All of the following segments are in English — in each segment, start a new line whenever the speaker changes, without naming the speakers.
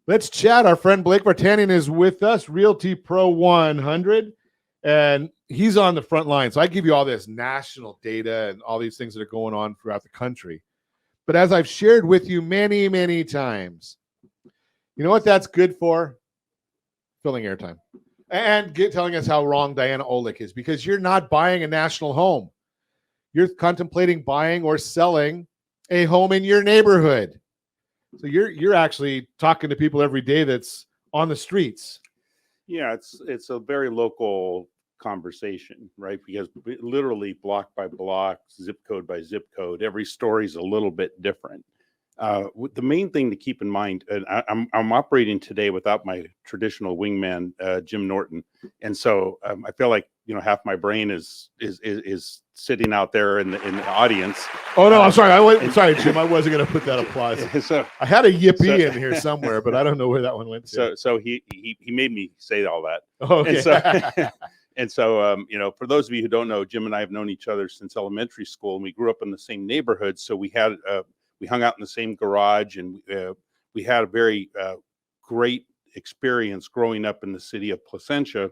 Let's chat. Our friend Blake Vartanian is with us, Realty Pro 100, and he's on the front line. So I give you all this national data and all these things that are going on throughout the country. But as I've shared with you many, many times, you know what that's good for? Filling airtime. And telling us how wrong Diana Olick is, because you're not buying a national home. You're contemplating buying or selling a home in your neighborhood. So you're actually talking to people every day that's on the streets.
Yeah, it's a very local conversation, right? Because literally block by block, zip code by zip code, every story is a little bit different. The main thing to keep in mind, and I'm operating today without my traditional wingman, Jim Norton, and so I feel like half my brain is sitting out there in the audience.
Oh no, I'm sorry. Sorry, Jim. I wasn't going to put that applause. So I had a yippee in here somewhere, but I don't know where that one went to.
So he made me say all that.
Oh, okay.
And so for those of you who don't know, Jim and I have known each other since elementary school, and we grew up in the same neighborhood. So we hung out in the same garage, and we had a very great experience growing up in the city of Placentia.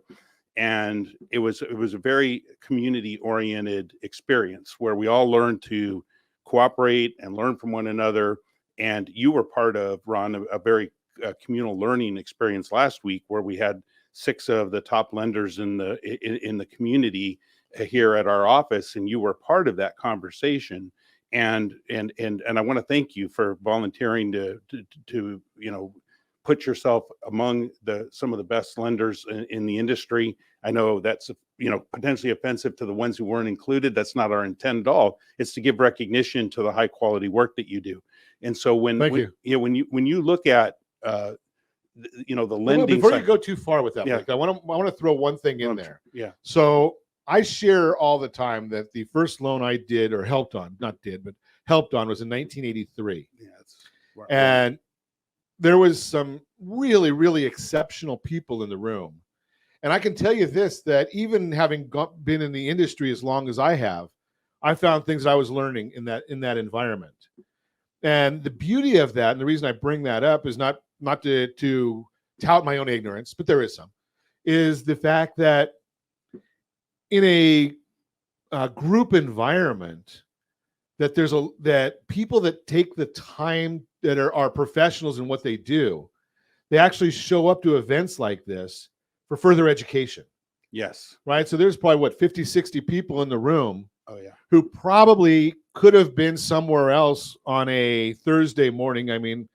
And it was a very community-oriented experience where we all learned to cooperate and learn from one another. And you were part of, Ron, a very communal learning experience last week, where we had 6 of the top lenders in the community here at our office, and you were part of that conversation. And I want to thank you for volunteering to put yourself among some of the best lenders in the industry. I know that's potentially offensive to the ones who weren't included. That's not our intent at all. It's to give recognition to the high quality work that you do. And so when you look at the lending.
Before you go too far with that, Blake, I want to throw one thing in there.
Yeah.
So I share all the time that the first loan I did or helped on, was in 1983.
Yeah.
And there was some really, really exceptional people in the room. And I can tell you this, that even having been in the industry as long as I have, I found things that I was learning in that environment. And the beauty of that, and the reason I bring that up is not to tout my own ignorance, but there is some, is the fact that in a group environment, that people that take the time, that are professionals in what they do, they actually show up to events like this for further education.
Yes.
Right. So there's probably 50, 60 people in the room.
Oh yeah.
Who probably could have been somewhere else on a Thursday morning. I mean,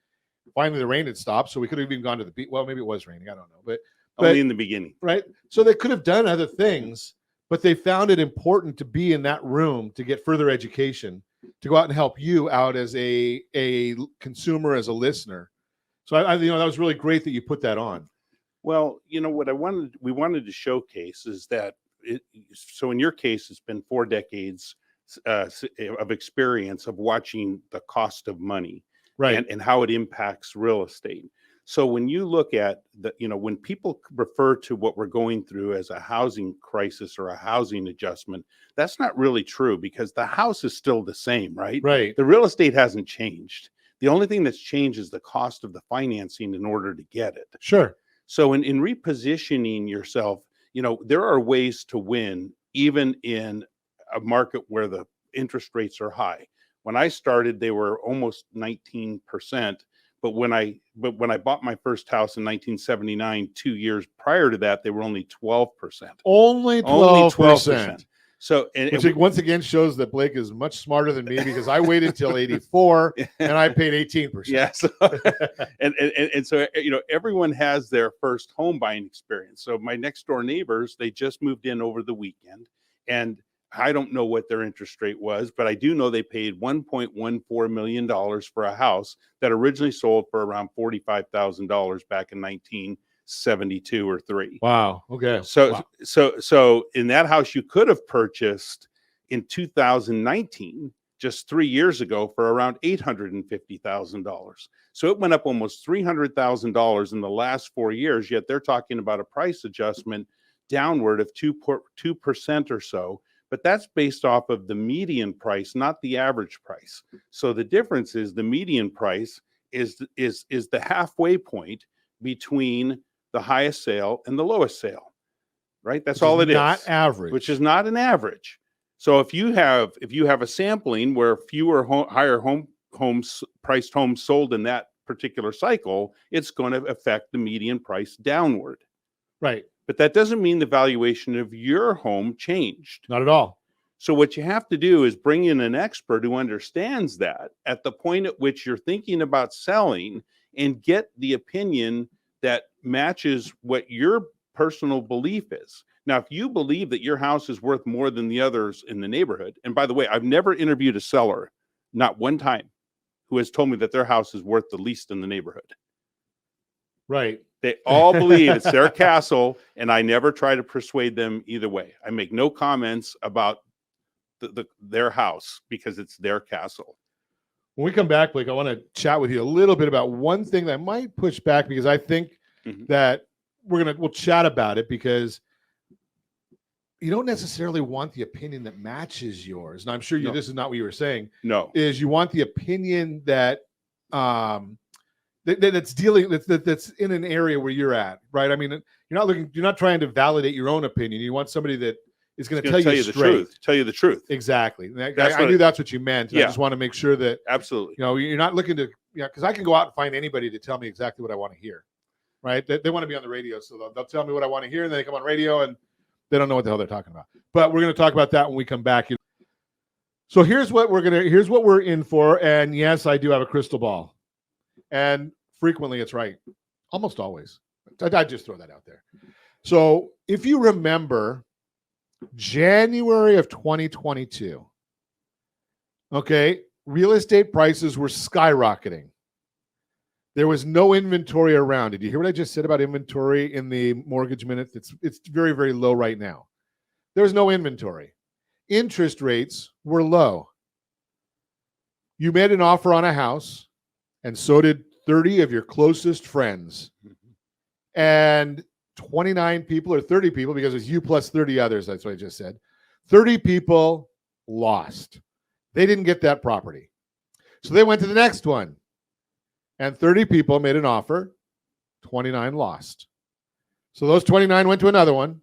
finally the rain had stopped, so we could have even gone to the beach. Well, maybe it was raining. I don't know, but
only in the beginning.
Right. So they could have done other things, but they found it important to be in that room to get further education, to go out and help you out as a consumer, as a listener. So I that was really great that you put that on.
Well, what we wanted to showcase is that so in your case, it's been 4 decades of experience of watching the cost of money,
right,
and how it impacts real estate. So when you look at when people refer to what we're going through as a housing crisis or a housing adjustment, that's not really true, because the house is still the same, right?
Right.
The real estate hasn't changed. The only thing that's changed is the cost of the financing in order to get it.
Sure.
So in repositioning yourself, there are ways to win even in a market where the interest rates are high. When I started, they were almost 19%. But when I bought my first house in 1979, 2 years prior to that, they were only 12%.
Only 12%.
So,
which once again shows that Blake is much smarter than me, because I waited till 84 and I paid 18%.
Yes. and so, everyone has their first home buying experience. So my next door neighbors, they just moved in over the weekend, and I don't know what their interest rate was, but I do know they paid $1.14 million for a house that originally sold for around $45,000 back in 1972 or 3.
Wow. Okay.
So in that house you could have purchased in 2019, just 3 years ago, for around $850,000. So it went up almost $300,000 in the last 4 years, yet they're talking about a price adjustment downward of 2% or so. But that's based off of the median price, not the average price. So the difference is the median price is the halfway point between the highest sale and the lowest sale, right? That's all it is.
Not average.
Which is not an average. So if you have a sampling where fewer higher priced homes sold in that particular cycle, it's going to affect the median price downward.
Right.
But that doesn't mean the valuation of your home changed.
Not at all.
So what you have to do is bring in an expert who understands that at the point at which you're thinking about selling, and get the opinion that matches what your personal belief is. Now, if you believe that your house is worth more than the others in the neighborhood, and by the way, I've never interviewed a seller, not one time, who has told me that their house is worth the least in the neighborhood.
Right.
They all believe it's their castle, and I never try to persuade them either way. I make no comments about their house because it's their castle.
When we come back, Blake, I want to chat with you a little bit about one thing that might push back, because I think that we'll chat about it, because you don't necessarily want the opinion that matches yours. And I'm sure this is not what you were saying.
No,
is you want the opinion that that's in an area where you're at, right? I mean, you're not trying to validate your own opinion. You want somebody that is going to tell you
the truth. Tell you the truth.
Exactly. I knew that's what you meant.
Yeah.
I just want to make sure that
absolutely.
You're not looking to, because I can go out and find anybody to tell me exactly what I want to hear, right? They want to be on the radio, so they'll tell me what I want to hear, and then they come on radio and they don't know what the hell they're talking about. But we're going to talk about that when we come back. So here's what we're in for. And yes, I do have a crystal ball, and frequently it's right, almost always. I just throw that out there. So if you remember January of 2022, okay, real estate prices were skyrocketing. There was no inventory around. Did you hear what I just said about inventory in the mortgage minutes? It's very, very low right now. There was no inventory. Interest rates were low. You made an offer on a house, and so did 30 of your closest friends. And 29 people or 30 people, because it's you plus 30 others, that's what I just said. 30 people lost. They didn't get that property. So they went to the next one. And 30 people made an offer, 29 lost. So those 29 went to another one.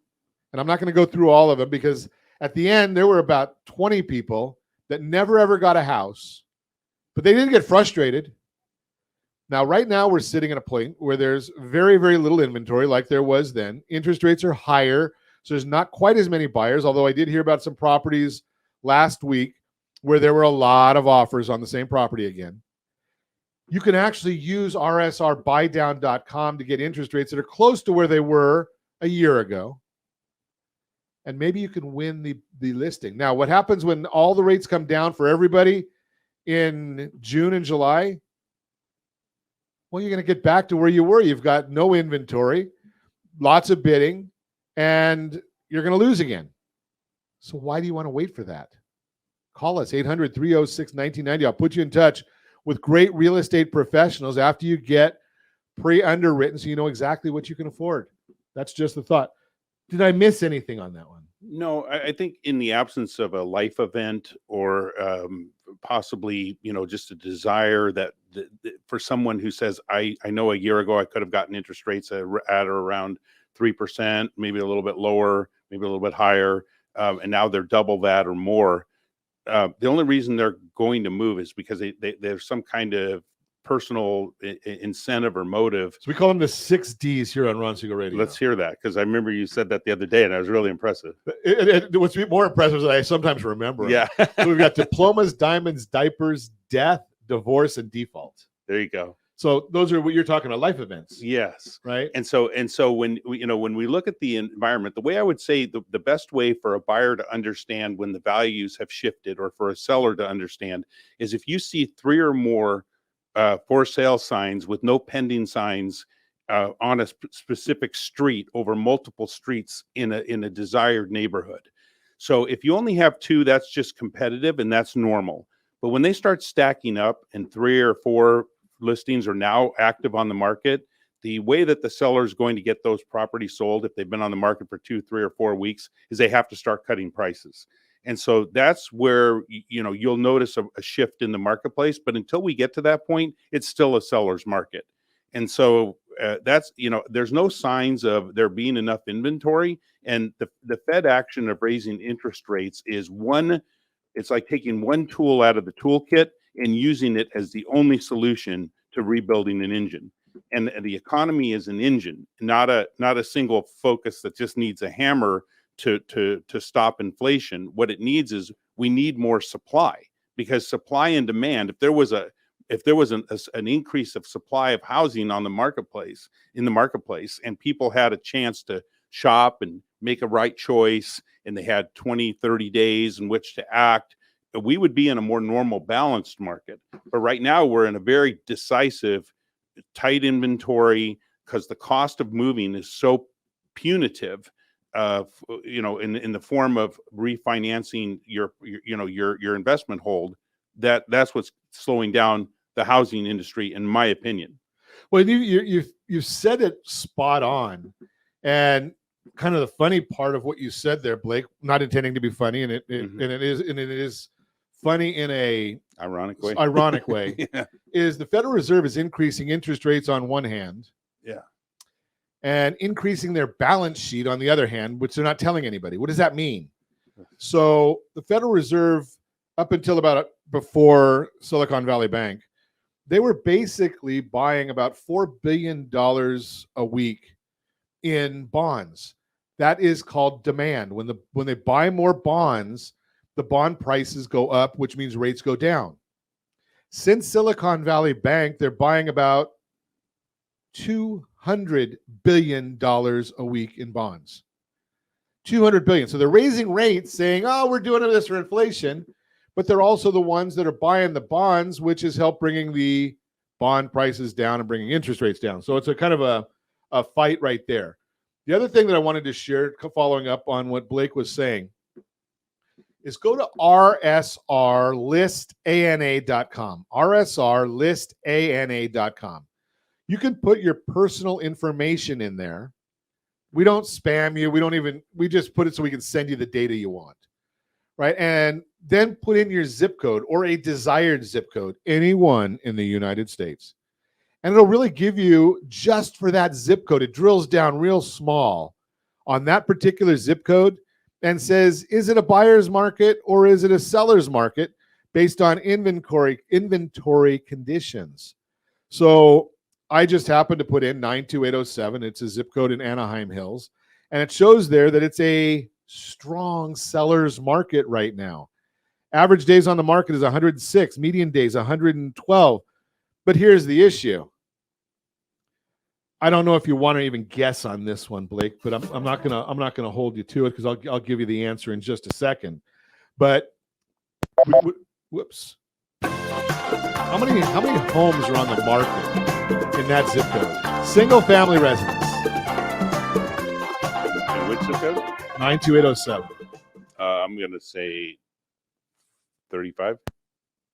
And I'm not going to go through all of them, because at the end, there were about 20 people that never, ever got a house, but they didn't get frustrated. Now, right now, we're sitting at a point where there's very, very little inventory like there was then. Interest rates are higher, so there's not quite as many buyers, although I did hear about some properties last week where there were a lot of offers on the same property again. You can actually use rsrbuydown.com to get interest rates that are close to where they were a year ago. And maybe you can win the listing. Now, what happens when all the rates come down for everybody in June and July? Well, you're going to get back to where you were. You've got no inventory, lots of bidding, and you're going to lose again. So why do you want to wait for that? Call us, 800-306-1990. I'll put you in touch with great real estate professionals after you get pre-underwritten, so you know exactly what you can afford. That's just the thought. Did I miss anything on that one?
No, I think in the absence of a life event, or possibly, just a desire that for someone who says, I know a year ago I could have gotten interest rates at or around 3%, maybe a little bit lower, maybe a little bit higher, and now they're double that or more. The only reason they're going to move is because there's some kind of personal incentive or motive.
So we call them the 6 Ds here on Ron Siegel Radio.
Let's hear that, because I remember you said that the other day, and I was really impressive.
What's more impressive is that I sometimes remember.
Yeah.
So we've got diplomas, diamonds, diapers, death, divorce, and default.
There you go.
So those are what you're talking about, life events.
Yes.
Right.
And so when we look at the environment, the way I would say the best way for a buyer to understand when the values have shifted, or for a seller to understand, is if you see 3 or more for sale signs with no pending signs on a specific street over multiple streets in a desired neighborhood. So if you only have 2, that's just competitive, and that's normal. But when they start stacking up and 3 or 4 listings are now active on the market, the way that the seller is going to get those properties sold, if they've been on the market for 2, 3, or 4 weeks, is they have to start cutting prices. And so that's where, you'll notice a shift in the marketplace. But until we get to that point, it's still a seller's market. And so that's, there's no signs of there being enough inventory. And the Fed action of raising interest rates is it's like taking one tool out of the toolkit and using it as the only solution to rebuilding an engine. And the economy is an engine, not a single focus that just needs a hammer to stop inflation. What it needs is, we need more supply, because supply and demand, if there was an increase of supply of housing in the marketplace, and people had a chance to shop and make a right choice, and they had 20, 30 days in which to act, we would be in a more normal, balanced market. But right now we're in a very decisive, tight inventory, because the cost of moving is so punitive, in the form of refinancing your investment hold, that's what's slowing down the housing industry, in my opinion.
Well, you said it spot on, and kind of the funny part of what you said there, Blake, not intending to be funny, and it is funny in a
ironic way,
yeah. Is the Federal Reserve is increasing interest rates on one hand,
yeah,
and increasing their balance sheet on the other hand, which they're not telling anybody. What does that mean? So the Federal Reserve, up until before Silicon Valley Bank, they were basically buying about $4 billion a week in bonds. That is called demand. When they buy more bonds, the bond prices go up, which means rates go down. Since Silicon Valley Bank, they're buying about $200 billion a week in bonds. $200 billion. So they're raising rates, saying, oh, we're doing this for inflation, but they're also the ones that are buying the bonds, which has helped bringing the bond prices down and bringing interest rates down. So it's a kind of a fight right there. The other thing that I wanted to share, following up on what Blake was saying, is go to rslistana.com. rslistana.com. You can put your personal information in there. We don't spam you. We just put it so we can send you the data you want, right? And then put in your zip code or a desired zip code, anyone in the United States. And it'll really give you, just for that zip code, it drills down real small on that particular zip code and says, is it a buyer's market or is it a seller's market based on inventory conditions? So I just happened to put in 92807. It's a zip code in Anaheim Hills. And it shows there that it's a strong seller's market right now. Average days on the market is 106, median days 112. But here's the issue. I don't know if you want to even guess on this one, Blake, but I'm not gonna hold you to it, because I'll give you the answer in just a second. But whoops, how many homes are on the market in that zip code? Single family residence.
And which zip code?
92807.
I'm gonna say 35.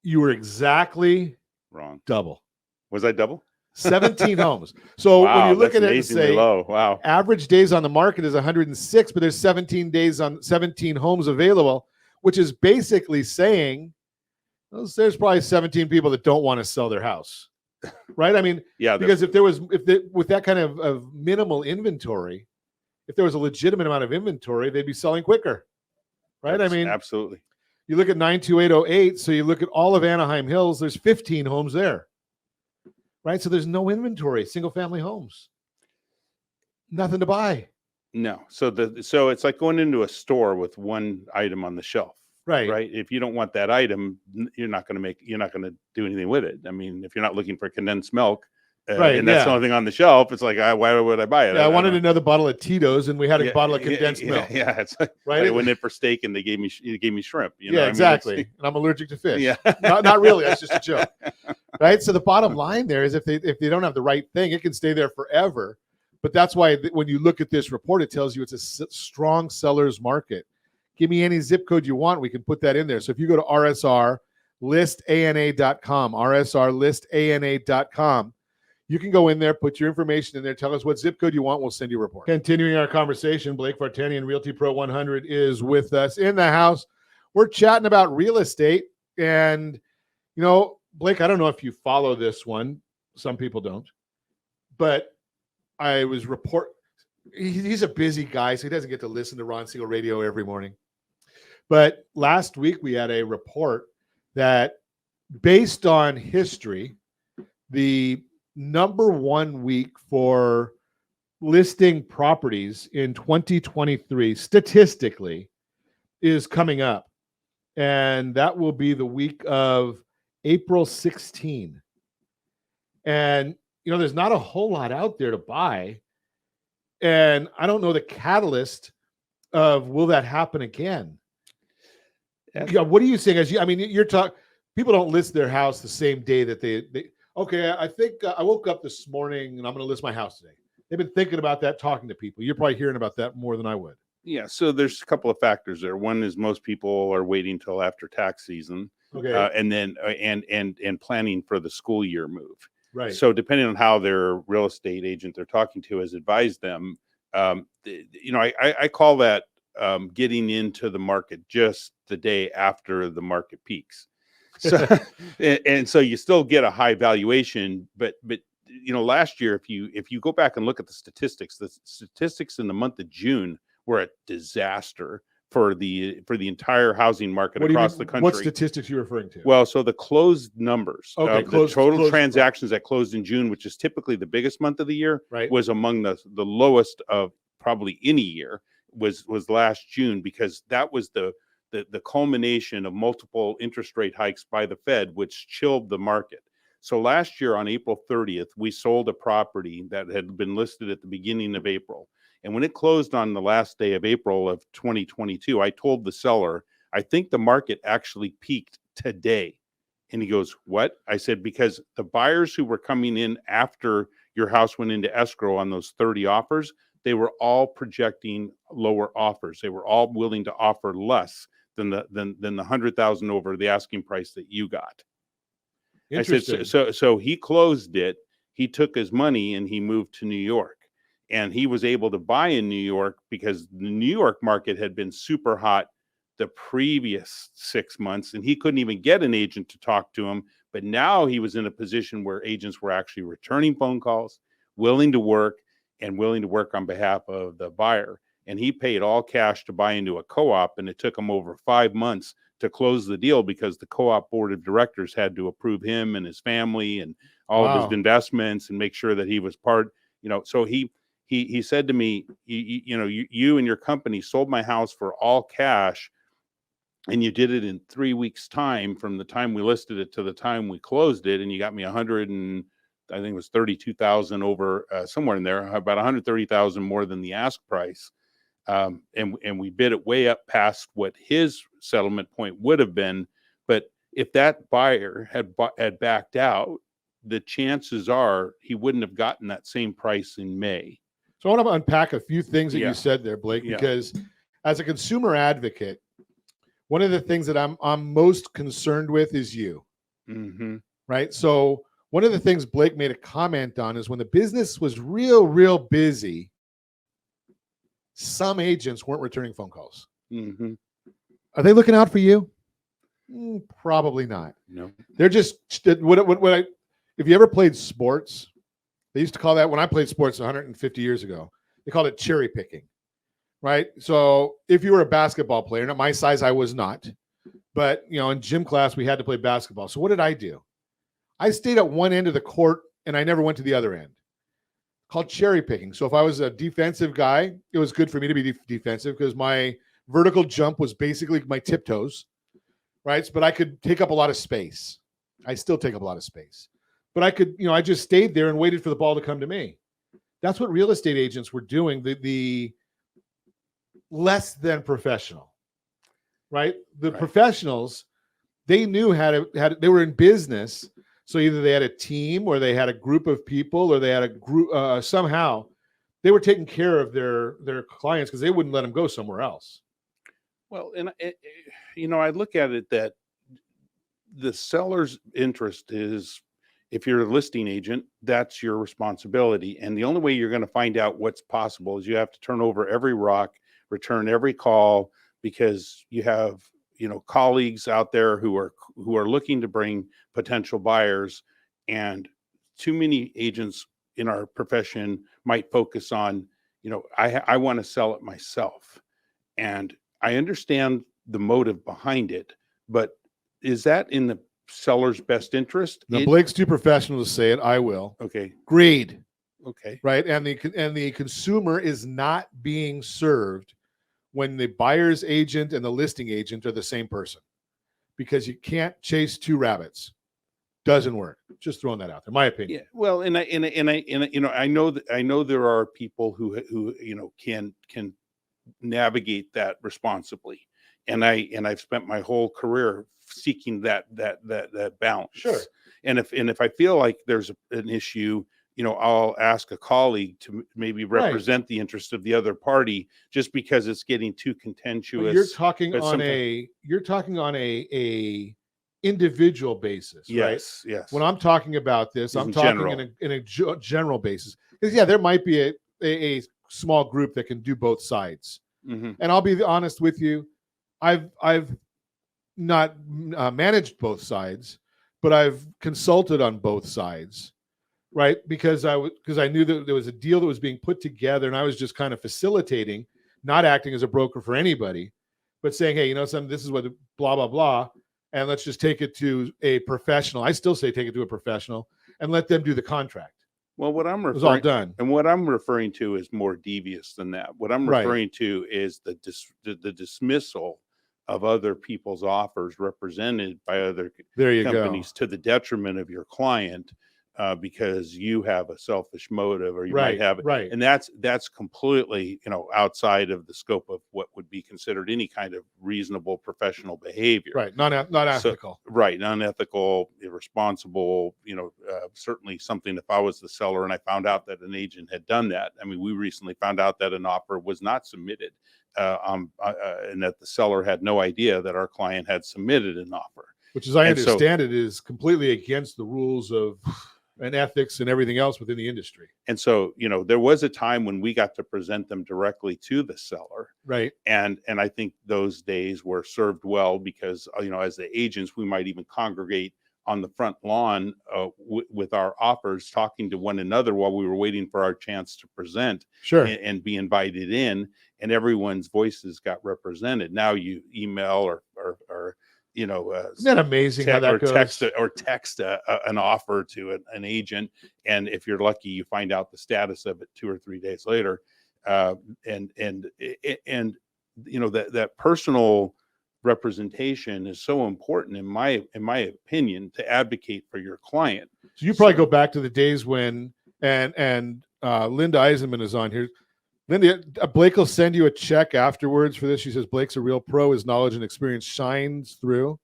You were exactly
wrong.
Double.
Was I double?
17 homes. So
wow,
when you look at it and say,
low. Wow,
average days on the market is 106, but there's 17 homes available, which is basically saying, well, there's probably 17 people that don't want to sell their house, right? I mean,
yeah,
because with that kind of minimal inventory, if there was a legitimate amount of inventory, they'd be selling quicker, right? I mean,
absolutely.
You look at 92808, so you look at all of Anaheim Hills, there's 15 homes there. Right, so there's no inventory, single-family homes, nothing to buy.
No, so it's like going into a store with one item on the shelf,
right?
Right. If you don't want that item, you're not going to do anything with it. I mean, if you're not looking for condensed milk, right, and that's the only thing on the shelf, it's like, why would I buy it?
Yeah, I wanted another bottle of Tito's, and we had a bottle of condensed milk.
Yeah, it's like,
right.
I went in for steak, and they gave me shrimp. You know
yeah,
what
exactly.
I mean?
And I'm allergic to fish.
Yeah,
not really. That's just a joke. Right. So the bottom line there is, if they don't have the right thing, it can stay there forever. But that's why when you look at this report, it tells you it's a strong seller's market. Give me any zip code you want, we can put that in there. So if you go to rslistana.com, rslistana.com, you can go in there, put your information in there, tell us what zip code you want, we'll send you a report. Continuing our conversation, Blake Vartanian, Realty Pro 100, is with us in the house. we're chatting about real estate. And, Blake, I don't know if you follow this one. Some people don't. But I was he's a busy guy, so he doesn't get to listen to Ron Siegel radio every morning. But last week we had a report that based on history, the number one week for listing properties in 2023 statistically is coming up. And that will be the week of April 16. And, there's not a whole lot out there to buy. And I don't know the catalyst of will that happen again? What are you saying? You're talking, people don't list their house the same day that they okay, I think I woke up this morning and I'm going to list my house today. They've been thinking about that, talking to people. You're probably hearing about that more than I would.
Yeah, so there's a couple of factors there. One is most people are waiting till after tax season, and then and planning for the school year move.
Right.
So depending on how their real estate agent they're talking to has advised them, I call that getting into the market just the day after the market peaks. So and so you still get a high valuation, but last year if you go back and look at the statistics in the month of June were a disaster for the entire housing market across the country.
What statistics are you referring to?
Well, so the closed numbers,
the
total transactions that closed in June, which is typically the biggest month of the year,
right,
was among the lowest of probably any year. Was last June, because that was the culmination of multiple interest rate hikes by the Fed, which chilled the market. So last year on April 30th, we sold a property that had been listed at the beginning of April. And when it closed on the last day of April of 2022, I told the seller, I think the market actually peaked today. And he goes, what? I said, because the buyers who were coming in after your house went into escrow on those 30 offers, they were all projecting lower offers. They were all willing to offer less than the 100,000 over the asking price that you got. I said, so he closed it. He took his money and he moved to New York. And he was able to buy in New York because the New York market had been super hot the previous 6 months, and he couldn't even get an agent to talk to him. But now he was in a position where agents were actually returning phone calls, willing to work on behalf of the buyer. And he paid all cash to buy into a co-op, and it took him over 5 months to close the deal because the co-op board of directors had to approve him and his family and all of his investments and make sure that he was part. So he said to me, you and your company sold my house for all cash, and you did it in 3 weeks' time from the time we listed it to the time we closed it, and you got me 100 and I think it was 32,000 over somewhere in there, about 130,000 more than the ask price, and we bid it way up past what his settlement point would have been. But if that buyer had backed out, the chances are he wouldn't have gotten that same price in May.
So I want to unpack a few things that you said there, Blake, because as a consumer advocate, one of the things that I'm most concerned with is you, right? So one of the things Blake made a comment on is when the business was real busy, some agents weren't returning phone calls. Are they looking out for you? Probably not.
No.
They're just if you ever played sports, they used to call that, when I played sports 150 years ago, they called it cherry picking, right? So if you were a basketball player, at my size, I was not, but in gym class, we had to play basketball. So what did I do? I stayed at one end of the court and I never went to the other end. Called cherry picking. So if I was a defensive guy, it was good for me to be defensive because my vertical jump was basically my tiptoes, right? But I could take up a lot of space. I still take up a lot of space. But I could, I just stayed there and waited for the ball to come to me. That's what real estate agents were doing, the less than professional, right? The professionals, they knew they were in business. So either they had a team or they had a group of people or they had a group, somehow they were taking care of their clients because they wouldn't let them go somewhere else.
Well, and I look at it that the seller's interest is, if you're a listing agent, that's your responsibility. And the only way you're going to find out what's possible is you have to turn over every rock, return every call, because you have, colleagues out there who are looking to bring potential buyers, and too many agents in our profession might focus on, I want to sell it myself. And I understand the motive behind it, but is that in the seller's best interest?
Now, Blake's too professional to say it. I will.
Okay.
Greed.
Okay.
Right. And the consumer is not being served when the buyer's agent and the listing agent are the same person, because you can't chase two rabbits. Doesn't work. Just throwing that out there, my opinion.
Yeah. Well, and I know there are people who can navigate that responsibly, and I've spent my whole career seeking that balance.
Sure.
And if I feel like there's an issue, I'll ask a colleague to maybe represent the interest of the other party, just because it's getting too contentious.
But you're talking on a individual basis, right?
Yes.
When I'm talking about this, I'm talking in a general basis. Because there might be a small group that can do both sides.
Mm-hmm.
And I'll be honest with you, I've not managed both sides, but I've consulted on both sides, right? Because I knew that there was a deal that was being put together, and I was just kind of facilitating, not acting as a broker for anybody, but saying, hey, something, this is what blah blah blah, and let's just take it to a professional. I still say take it to a professional and let them do the contract.
Well, what I'm
was all done,
and what I'm referring to is more devious than that. What I'm referring to is the dismissal of other people's offers represented by other companies to the detriment of your client, because you have a selfish motive, or you might have it.
Right.
And that's completely, outside of the scope of what would be considered any kind of reasonable professional behavior.
Right. Not ethical.
So, right. Unethical, irresponsible, certainly something. If I was the seller and I found out that an agent had done that, I mean, we recently found out that an offer was not submitted, and that the seller had no idea that our client had submitted an offer.
Which, as I understand it, is completely against the rules of and ethics and everything else within the industry.
And so, there was a time when we got to present them directly to the seller.
Right.
And I think those days were served well, because, as the agents, we might even congregate on the front lawn with our offers, talking to one another while we were waiting for our chance to present.
Sure.
And be invited in, and everyone's voices got represented. Now you email or
isn't that amazing how that goes?
Text an offer to an agent, and if you're lucky, you find out the status of it 2 or 3 days later. And that personal representation is so important, in my opinion, to advocate for your client.
So you probably go back to the days when and Linda Eisenman is on here. Linda, Blake will send you a check afterwards for this. She says Blake's a real pro. His knowledge and experience shines through.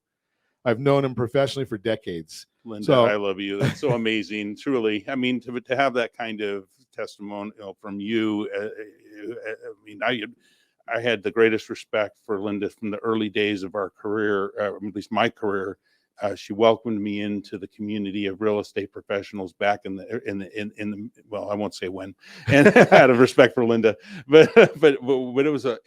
I've known him professionally for decades.
Linda, I love you. That's so amazing. Truly. I mean, to have that kind of testimonial from you, I had the greatest respect for Linda from the early days of our career, at least my career. She welcomed me into the community of real estate professionals back in the well, I won't say when, and out of respect for Linda, but it was and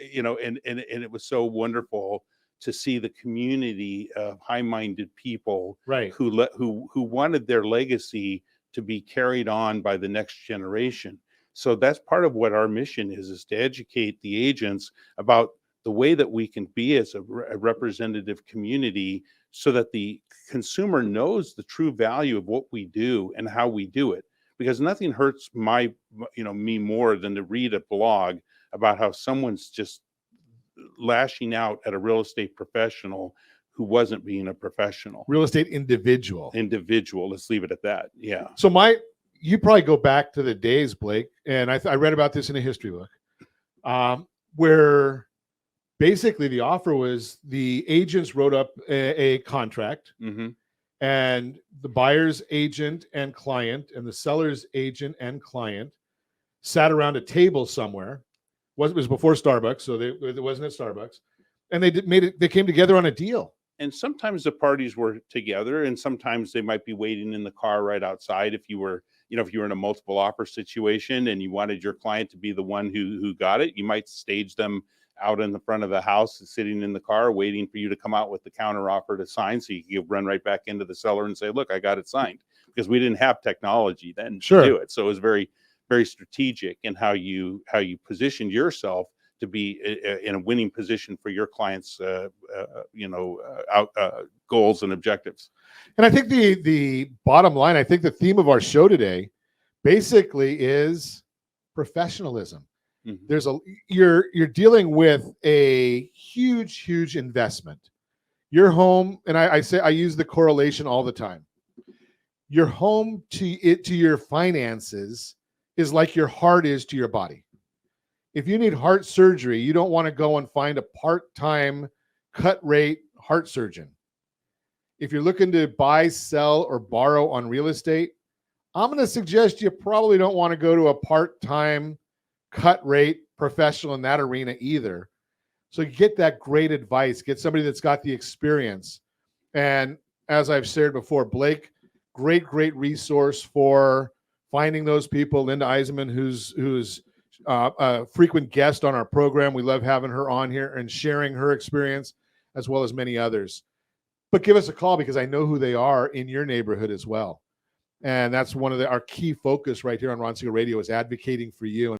it was so wonderful to see the community of high-minded people,
right,
who wanted their legacy to be carried on by the next generation. So that's part of what our mission is to educate the agents about the way that we can be as a representative community, so that the consumer knows the true value of what we do and how we do it. Because nothing hurts me more than to read a blog about how someone's just lashing out at a real estate professional who wasn't being a professional.
Real estate individual.
Let's leave it at that. Yeah.
So you probably go back to the days, Blake, and I read about this in a history book, where basically the offer was the agents wrote up a contract,
mm-hmm.
and the buyer's agent and client and the seller's agent and client sat around a table somewhere. It was before Starbucks, so it wasn't at Starbucks, and they came together on a deal.
And sometimes the parties were together, and sometimes they might be waiting in the car right outside. If you were in a multiple offer situation and you wanted your client to be the one who got it, you might stage them out in the front of the house, sitting in the car, waiting for you to come out with the counter offer to sign, so you could run right back into the seller and say, "Look, I got it signed," because we didn't have technology then to do it. So it was very, very strategic in how you positioned yourself to be in a winning position for your clients' goals and objectives.
And I think the bottom line, I think the theme of our show today basically is professionalism.
Mm-hmm.
There's you're dealing with a huge investment. Your home, and I use the correlation all the time. Your home to your finances is like your heart is to your body. If you need heart surgery, you don't want to go and find a part-time cut rate heart surgeon. If you're looking to buy, sell, or borrow on real estate, I'm going to suggest you probably don't want to go to a part-time cut rate professional in that arena either. So get that great advice, get somebody that's got the experience. And as I've shared before, Blake, great resource for finding those people. Linda Eisenman, who's a frequent guest on our program. We love having her on here and sharing her experience, as well as many others. But give us a call, because I know who they are in your neighborhood as well. And that's one of our key focus right here on Ron Siegel Radio, is advocating for you.